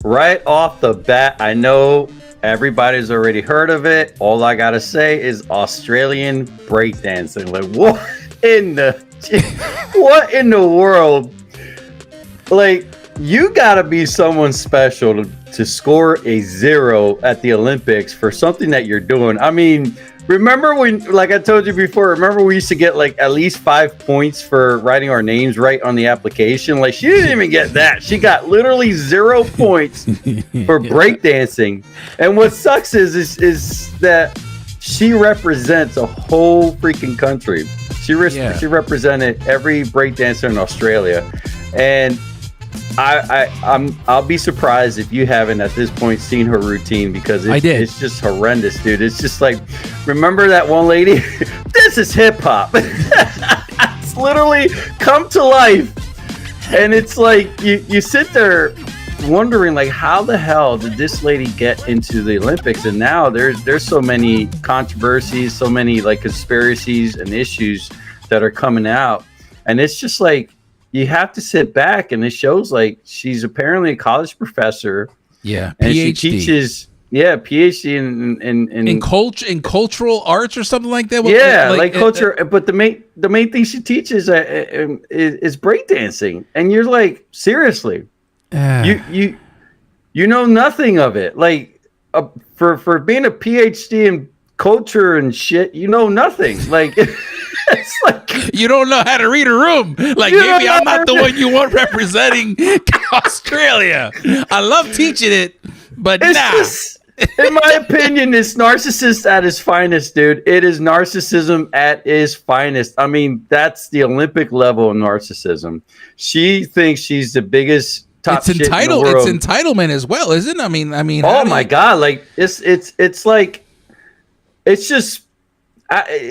right off the bat, I know everybody's already heard of it. All I gotta say is Australian breakdancing. Like, what in the what in the world? Like, you gotta be someone special to score a 0 at the Olympics for something that you're doing. I mean, remember when, like I told you before, remember we used to get like at least 5 points for writing our names right on the application? Like, she didn't even get that. She got literally 0 points for breakdancing. And what sucks is that she represents a whole freaking country. She represented every breakdancer in Australia. And I'll be surprised if you haven't at this point seen her routine, because it's just horrendous, dude. It's just like, remember that one lady? This is hip hop. It's literally come to life, and it's like you sit there wondering, like, how the hell did this lady get into the Olympics? And now there's so many controversies, so many like conspiracies and issues that are coming out, and it's just like, you have to sit back, and it shows like she's apparently a college professor. Yeah, and PhD. she teaches. Yeah, PhD in cultural arts or something like that. Like culture. But the main thing she teaches is breakdancing, and you're like, seriously, you know nothing of it. Like, for being a PhD in culture and shit, you know nothing. Like. It's like, you don't know how to read a room. Like, maybe I'm not the one you want representing Australia. I love teaching it, but just, in my opinion, it's narcissist at its finest, dude. It is narcissism at its finest. I mean, that's the Olympic level of narcissism. She thinks she's the biggest top shit in the world. It's entitlement as well, isn't it? I mean. Oh my God! Like, it's like, it's just.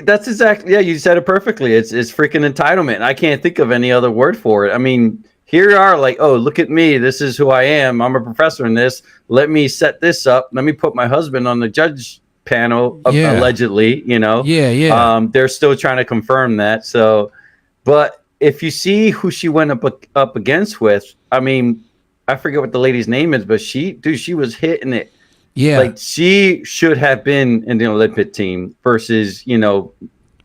That's exactly, yeah, you said it perfectly. It's freaking entitlement. I can't think of any other word for it. I mean, here you are, like, oh, look at me. This is who I am. I'm a professor in this. Let me set this up. Let me put my husband on the judge panel, allegedly, you know? Yeah. They're still trying to confirm that. So, but if you see who she went up against with, I mean, I forget what the lady's name is, but she was hitting it. Yeah, like, she should have been in the Olympic team versus,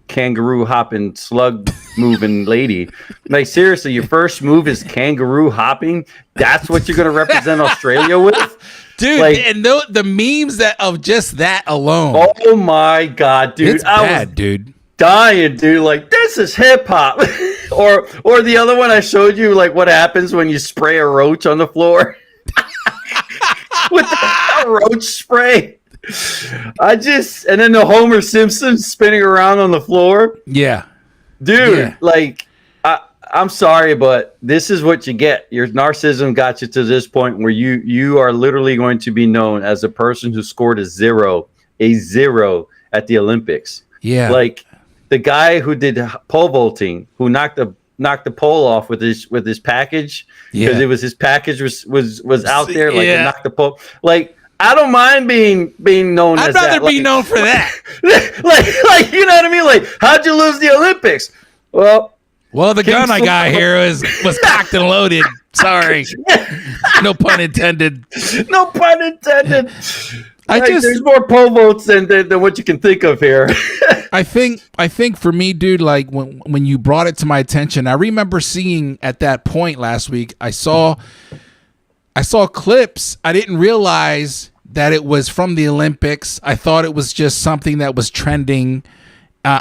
kangaroo hopping, slug moving lady. Like, seriously, your first move is kangaroo hopping. That's what you're going to represent Australia with, dude. Like, and the memes of just that alone. Oh my God, dude! It's bad, dude. Dying, dude. Like, this is hip hop. or the other one I showed you, like, what happens when you spray a roach on the floor. With the roach spray. And then the Homer Simpson spinning around on the floor. Yeah. Dude, like, I'm sorry, but this is what you get. Your narcissism got you to this point where you are literally going to be known as a person who scored a zero at the Olympics. Yeah. Like, the guy who did pole vaulting, who knocked the pole off with his package, because it was his package was out there, like, to knock the pole. Like, I don't mind being known as that. I'd rather be known for that. like, you know what I mean? Like, how'd you lose the Olympics? Well, the gun I got here was cocked and loaded. Sorry. No pun intended. No pun intended. There's more pole vaults than what you can think of here. I think for me, dude, like, when you brought it to my attention, I remember seeing at that point last week, I saw clips. I didn't realize that it was from the Olympics. I thought it was just something that was trending.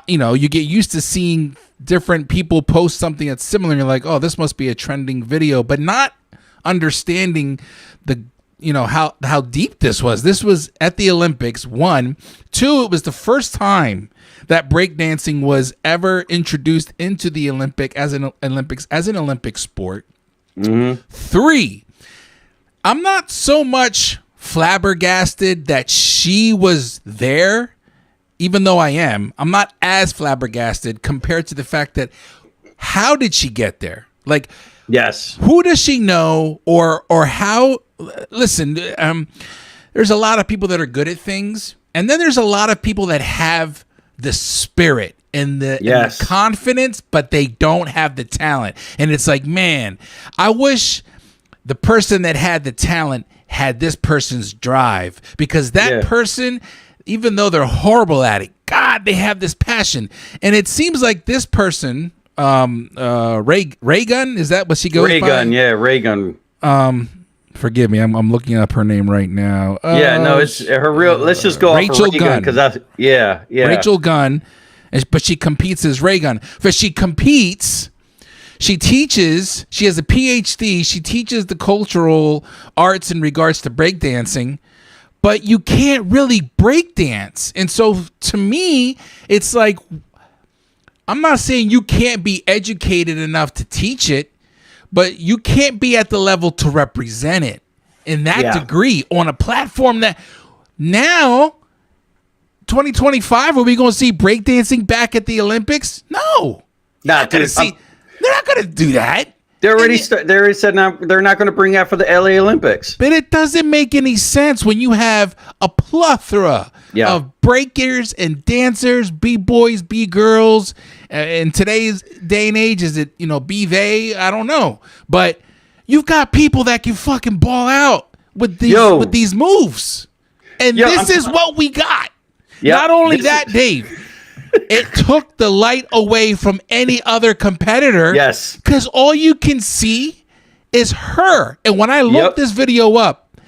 You get used to seeing different people post something that's similar. And you're like, oh, this must be a trending video, but not understanding how deep this was. This was at the Olympics, 1. 2, it was the first time that breakdancing was ever introduced into the Olympics as an Olympic sport. Mm-hmm. 3, I'm not so much flabbergasted that she was there, even though I am. I'm not as flabbergasted compared to the fact that, how did she get there? Like, yes, who does she know, or how? Listen, there's a lot of people that are good at things, and then there's a lot of people that have the spirit and the confidence, but they don't have the talent. And it's like, man, I wish the person that had the talent had this person's drive, because that person, even though they're horrible at it, God, they have this passion. And it seems like this person, Ray Gunn, is that what she goes by? Ray Gunn. Forgive me, I'm looking up her name right now. No, it's her real. Let's just go Rachel off of Ray Gunn, because Rachel Gunn, but she competes as Ray Gunn. But she competes. She teaches. She has a PhD. She teaches the cultural arts in regards to breakdancing. But you can't really breakdance. And so to me, it's like, I'm not saying you can't be educated enough to teach it, but you can't be at the level to represent it in that degree on a platform that now, 2025, are we going to see breakdancing back at the Olympics? No. They're not going to do that. They already said now they're not going to bring that for the LA Olympics. But it doesn't make any sense when you have a plethora of breakers and dancers, b-boys, b-girls. In today's day and age, is it, be they? I don't know. But you've got people that can fucking ball out with these moves. And this is what we got. Not only that, Dave. It took the light away from any other competitor. Yes. Because all you can see is her. And when I looked this video up,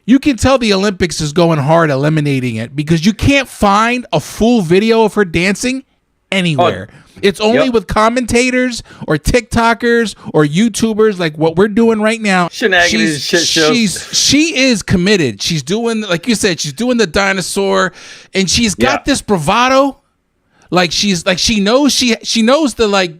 you can tell the Olympics is going hard eliminating it, because you can't find a full video of her dancing anywhere. It's only with commentators or TikTokers or YouTubers like what we're doing right now. She is committed. She's doing, like you said, she's doing the dinosaur, and she's got this bravado. Like she knows the, like,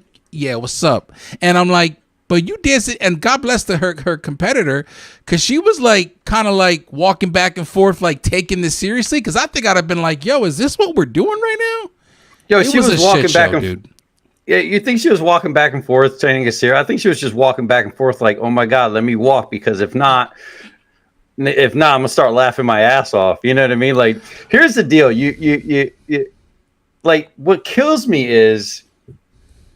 what's up? And I'm like, but you dance it, and God bless her competitor, because she was like kind of like walking back and forth, like taking this seriously. Because I think I'd have been like, yo, is this what we're doing right now? She was walking back and forth. Yeah, you think she was walking back and forth, taking it serious? I think she was just walking back and forth, like, oh my God, let me walk, because if not, I'm gonna start laughing my ass off. You know what I mean? Like, here's the deal. You like, what kills me is,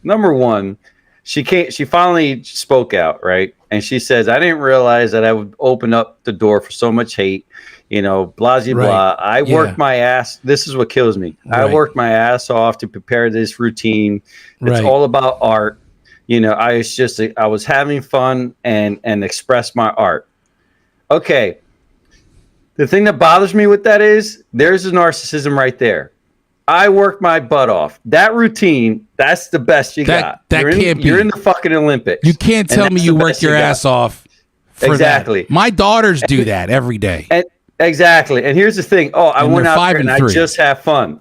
number one, she finally spoke out, right? And she says, I didn't realize that I would open up the door for so much hate, blah, blah, blah. I worked my ass. This is what kills me. I worked my ass off to prepare this routine. It's all about art. I was having fun and express my art. Okay. The thing that bothers me with that is there's the narcissism right there. I worked my butt off. That routine, that's the best you got. You're in the fucking Olympics. You can't tell me you worked your ass off for that. My daughters do that every day. Exactly. And here's the thing. I went out there and I just had fun.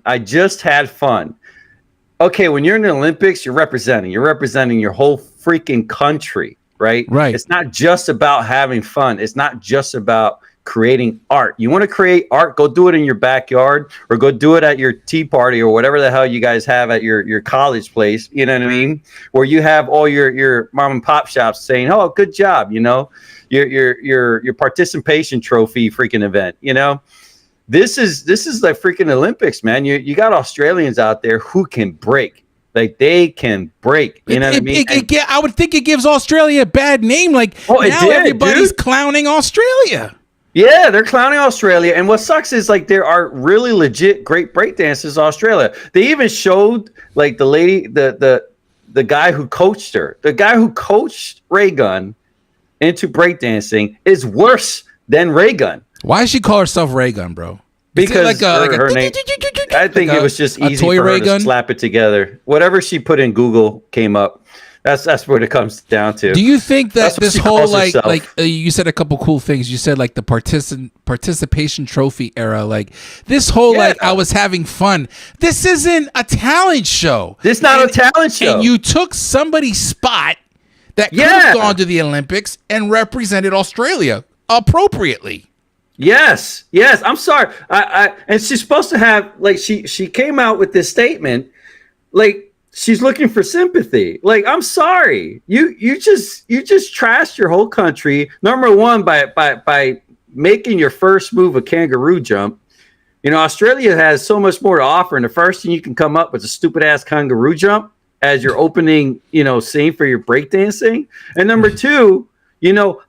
Okay, when you're in the Olympics, you're representing your whole freaking country, right? Right. It's not just about having fun. It's not just about creating art. You want to create art, go do it in your backyard, or go do it at your tea party, or whatever the hell you guys have at your college place, you know what I mean, where you have all your mom and pop shops saying, oh, good job, your participation trophy freaking event. This is the freaking Olympics, man. You got Australians out there who can break. Like, they can break. You know what I mean? I would think it gives Australia a bad name. Like, now everybody's clowning Australia. Yeah, they're clowning Australia. And what sucks is, like, there are really legit great breakdancers in Australia. They even showed, like, the lady, the guy who coached her. The guy who coached Ray Gunn into breakdancing is worse than Ray Gunn. Why does she call herself Ray Gunn, bro? Because her name, I think it was just easy for her to slap it together. Whatever she put in Google came up. That's what it comes down to. Do you think that this whole you said a couple cool things. You said like the participation trophy era, like this whole I was having fun. This isn't a talent show. This is not a talent show. And you took somebody's spot that could have gone to the Olympics and represented Australia appropriately. Yes. I'm sorry. And she's supposed to have, like, she came out with this statement, like, she's looking for sympathy. Like, I'm sorry. You just trashed your whole country. Number one, by making your first move a kangaroo jump. Australia has so much more to offer, and the first thing you can come up with is a stupid ass kangaroo jump as your opening, scene for your breakdancing. And number two,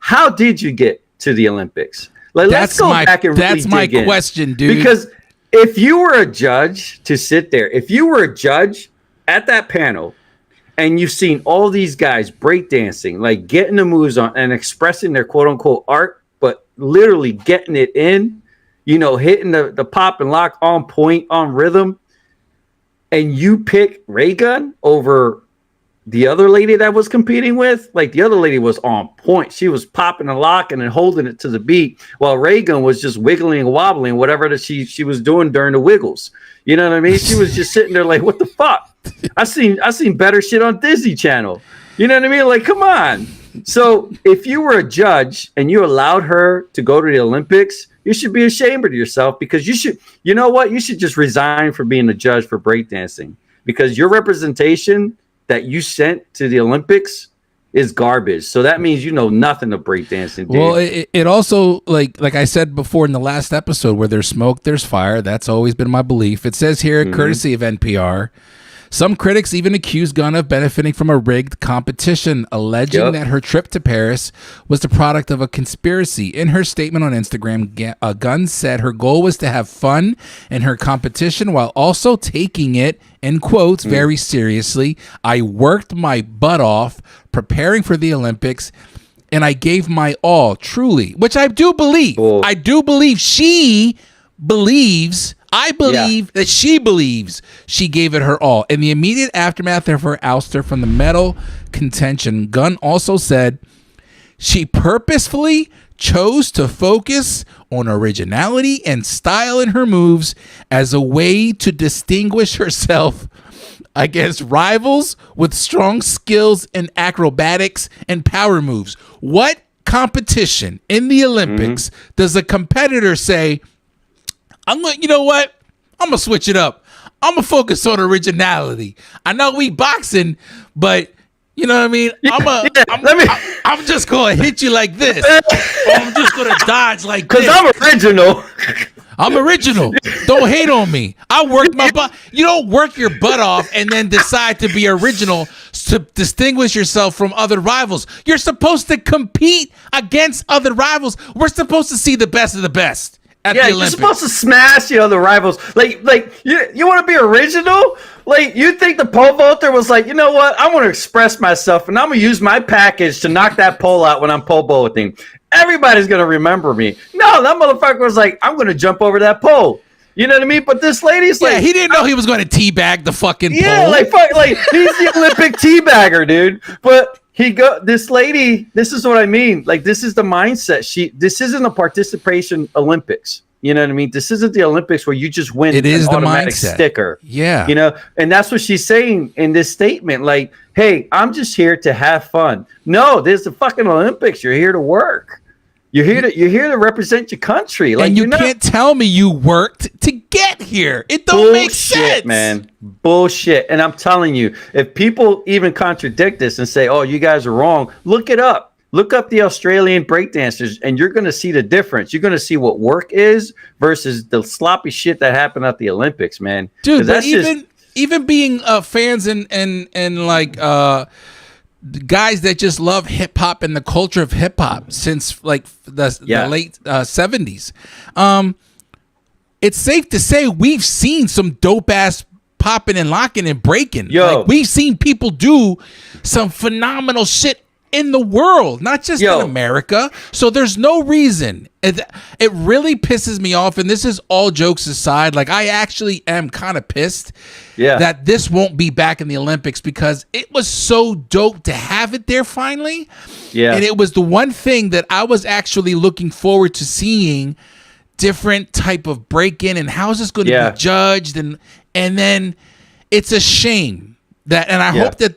how did you get to the Olympics? Like, let's go back and that's really dig my in. question, dude. Because if you were a judge to sit there, if you were a judge at that panel, and you've seen all these guys breakdancing, like getting the moves on and expressing their quote unquote art, but literally getting it in, you know, hitting the pop and lock on point, on rhythm, and you pick Ray Gunn over the other lady that was competing with, like the other lady was on point. She was popping and locking and holding it to the beat, while Ray Gunn was just wiggling and wobbling, whatever that she was doing during the wiggles. You know what I mean? She was just sitting there like, what the fuck? I seen better shit on Disney Channel. You know what I mean? Like, come on. So if you were a judge and you allowed her to go to the Olympics, you should be ashamed of yourself, because you know what? You should just resign from being a judge for breakdancing, because your representation that you sent to the Olympics is garbage. So that means you know nothing of breakdancing. Well, it also, like I said before in the last episode, where there's smoke, there's fire. That's always been my belief. It says here, courtesy of NPR, some critics even accused Gunn of benefiting from a rigged competition, alleging that her trip to Paris was the product of a conspiracy. In her statement on Instagram, Gunn said her goal was to have fun in her competition while also taking it, in quotes, very seriously. I worked my butt off preparing for the Olympics, and I gave my all, truly, which I do believe. Cool. I do believe she believes. I believe that she believes she gave it her all. In the immediate aftermath of her ouster from the medal contention, Gunn also said she purposefully chose to focus on originality and style in her moves as a way to distinguish herself against rivals with strong skills in acrobatics and power moves. What competition in the Olympics does a competitor say, you know what? I'm going to switch it up. I'm going to focus on originality. I know we boxing, but you know what I mean? I'm just going to hit you like this. Or I'm just going to dodge like this. Because I'm original. I'm original. Don't hate on me. I worked my butt. You don't work your butt off and then decide to be original to distinguish yourself from other rivals. You're supposed to compete against other rivals. We're supposed to see the best of the best. You're supposed to smash the other rivals. Like you want to be original? Like, you think the pole vaulter was like, you know what? I want to express myself, and I'm gonna use my package to knock that pole out when I'm pole vaulting. Everybody's gonna remember me. No, that motherfucker was like, I'm gonna jump over that pole. You know what I mean? But this lady's like, he didn't know he was going to teabag the fucking pole. Yeah, like he's the Olympic teabagger, dude. But this lady, this is what I mean. Like, this is the mindset. This isn't a participation Olympics. You know what I mean? This isn't the Olympics where you just win an automatic mindset. sticker. Yeah. You know, and that's what she's saying in this statement. Like, hey, I'm just here to have fun. No, there's the fucking Olympics. You're here to work. You're here to represent your country. Like, and you can't tell me you worked to get here. It don't make sense, man. Bullshit. And I'm telling you, if people even contradict this and say, "Oh, you guys are wrong," look it up. Look up the Australian breakdancers, and you're going to see the difference. You're going to see what work is versus the sloppy shit that happened at the Olympics, man. Dude, but even being fans and like guys that just love hip hop and the culture of hip hop since like the late 70s. It's safe to say we've seen some dope ass popping and locking and breaking. Like, we've seen people do some phenomenal shit in the world, not just in America. So there's no reason. It really pisses me off, and this is all jokes aside. Like, I actually am kind of pissed that this won't be back in the Olympics, because it was so dope to have it there finally. Yeah. And it was the one thing that I was actually looking forward to seeing, different type of break-in, and how is this going to be judged, and then it's a shame. I hope that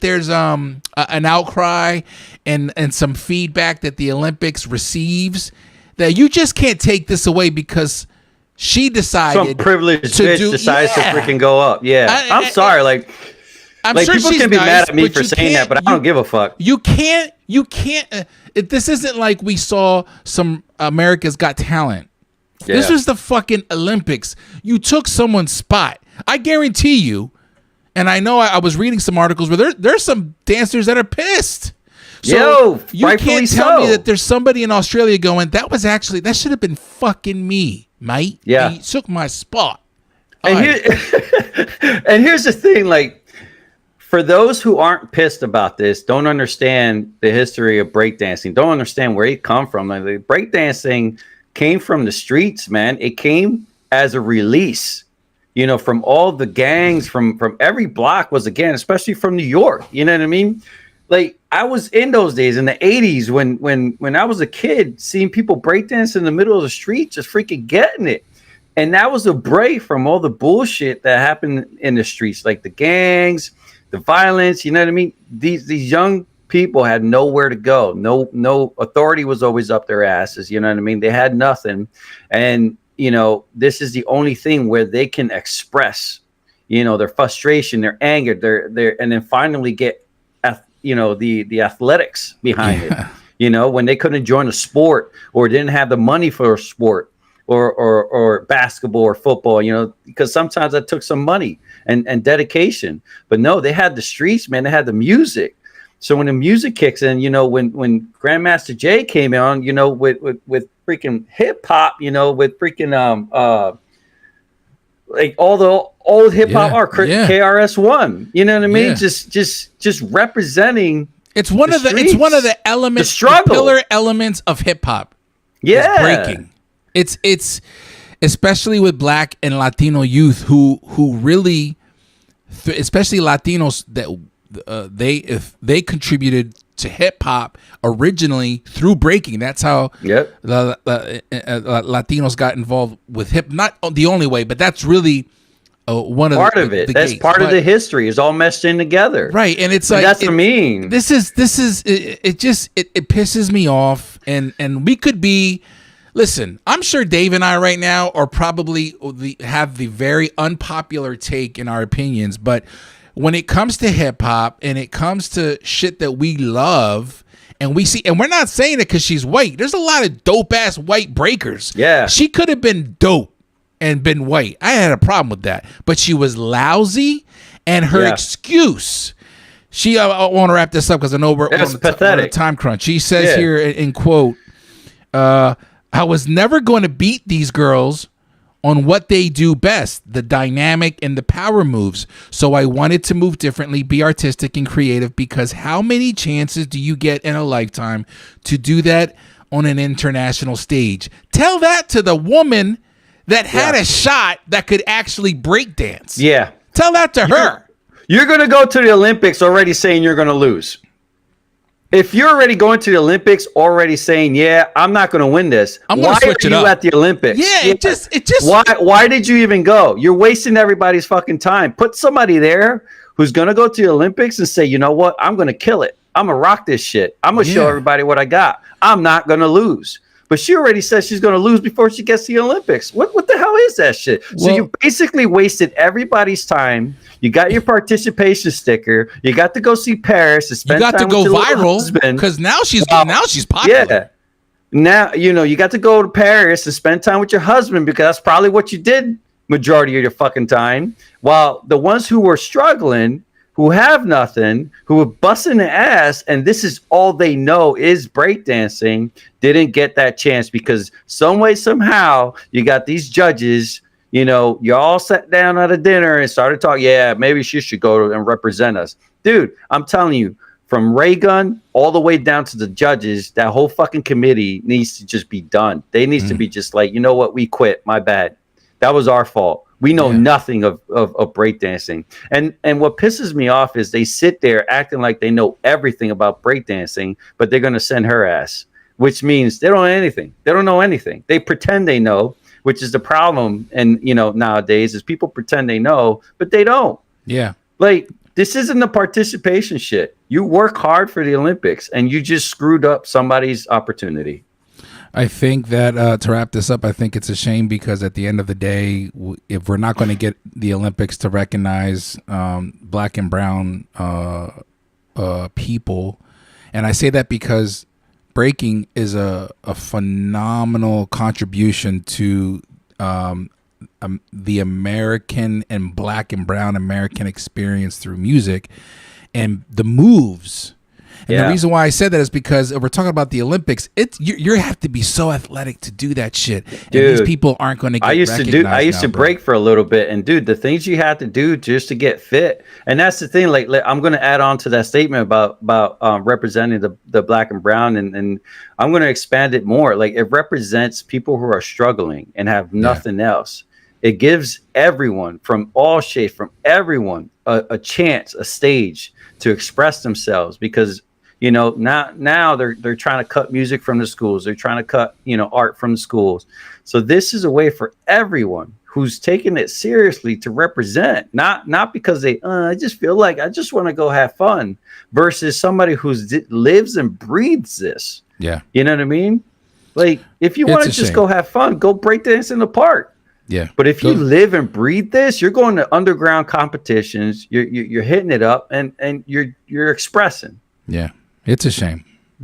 there's an outcry and some feedback that the Olympics receives, that you just can't take this away because she decided some privileged bitch decides to freaking go up. I'm sorry, I'm sure people can be mad at me for saying that, but I don't give a fuck. You can't. This isn't like we saw some America's Got Talent. Yeah. This was the fucking Olympics. You took someone's spot. I guarantee you. And I know I was reading some articles where there's some dancers that are pissed. Yo, you rightfully can't tell me so. that there's somebody in Australia going, that should have been fucking me, mate. Yeah. And you took my spot. And here, and here's the thing, like, for those who aren't pissed about this, don't understand the history of breakdancing, don't understand where it come from. Like, breakdancing came from the streets, man. It came as a release, you know, from all the gangs, from every block was a gang, especially from New York. You know what I mean? Like, I was in those days in the 80s when I was a kid, seeing people breakdance in the middle of the street, just freaking getting it. And that was a break from all the bullshit that happened in the streets, like the gangs, the violence. You know what I mean? These young people had nowhere to go. No authority was always up their asses. You know what I mean? They had nothing. And, you know, this is the only thing where they can express, you know, their frustration, their anger, their and then finally get, you know, the athletics behind it. You know, when they couldn't join a sport or didn't have the money for a sport. Or basketball or football, you know, because sometimes that took some money and dedication. But no, they had the streets, man. They had the music. So when the music kicks in, you know, when Grandmaster Jay came on, you know, with freaking hip hop, you know, with freaking like all the old hip hop art, KRS-One, you know what I mean? Yeah. Just representing. It's one of the elements, the struggle, the pillar elements of hip hop. Yeah, breaking. It's especially with Black and Latino youth who really, especially Latinos, that they contributed to hip hop originally through breaking. That's how the Latinos got involved with hip. Not the only way, but that's really one of part of it. That's gates. Part of the history is all meshed in together, right? And it's like that's what I mean. This is it pisses me off, and we could be. Listen, I'm sure Dave and I right now are probably have the very unpopular take in our opinions, but when it comes to hip hop and it comes to shit that we love and we see, and we're not saying it because she's white. There's a lot of dope ass white breakers. Yeah, she could have been dope and been white. I had a problem with that, but she was lousy, and her excuse. I want to wrap this up because I know we're on a time crunch. She says here in quote. I was never going to beat these girls on what they do best, the dynamic and the power moves. So I wanted to move differently, be artistic and creative, because how many chances do you get in a lifetime to do that on an international stage? Tell that to the woman that had a shot that could actually break dance. Yeah. Tell that to her. You're going to go to the Olympics already saying you're going to lose. If you're already going to the Olympics already saying, yeah, I'm not going to win this, why are you at the Olympics? Yeah, it just why did you even go? You're wasting everybody's fucking time. Put somebody there who's going to go to the Olympics and say, you know what? I'm going to kill it. I'm going to rock this shit. I'm going to show everybody what I got. I'm not going to lose. But she already says she's going to lose before she gets to the Olympics. What the hell is that shit? Well, so you basically wasted everybody's time. You got your participation sticker. You got to go see Paris. And spend you got time to with go viral because now she's popular. Yeah. Now, you know, you got to go to Paris and spend time with your husband because that's probably what you did majority of your fucking time. While the ones who were struggling, who have nothing, who are busting the ass, and this is all they know is breakdancing, didn't get that chance because some way, somehow, you got these judges, you know, you all sat down at a dinner and started talking, yeah, maybe she should go and represent us. Dude, I'm telling you, from Ray Gunn all the way down to the judges, that whole fucking committee needs to just be done. They need to be just like, you know what, we quit, my bad. That was our fault. We know nothing of breakdancing. And what pisses me off is they sit there acting like they know everything about breakdancing, but they're going to send her ass, which means they don't know anything. They don't know anything. They pretend they know, which is the problem. And, you know, nowadays is people pretend they know, but they don't. Yeah. Like, this isn't the participation shit. You work hard for the Olympics and you just screwed up somebody's opportunity. I think that to wrap this up, I think it's a shame because at the end of the day, if we're not going to get the Olympics to recognize Black and brown people, and I say that because breaking is a phenomenal contribution to the American and Black and brown American experience through music and the moves. And the reason why I said that is because if we're talking about the Olympics, you have to be so athletic to do that shit. And dude, these people aren't going to get I used to break for a little bit, and dude, the things you had to do just to get fit. And that's the thing, like I'm going to add on to that statement about representing the black and brown, and I'm going to expand it more. Like, it represents people who are struggling and have nothing else. It gives everyone from all shades, from everyone, a chance, a stage to express themselves, because now they're trying to cut music from the schools. They're trying to cut art from the schools. So this is a way for everyone who's taking it seriously to represent, not because I just feel like I just want to go have fun, versus somebody who's lives and breathes this. Yeah, you know what I mean? Like, if you want to just go have fun, go breakdance in the park. Yeah, but if you live and breathe this, you're going to underground competitions. You're hitting it up, and you're expressing. Yeah, it's a shame.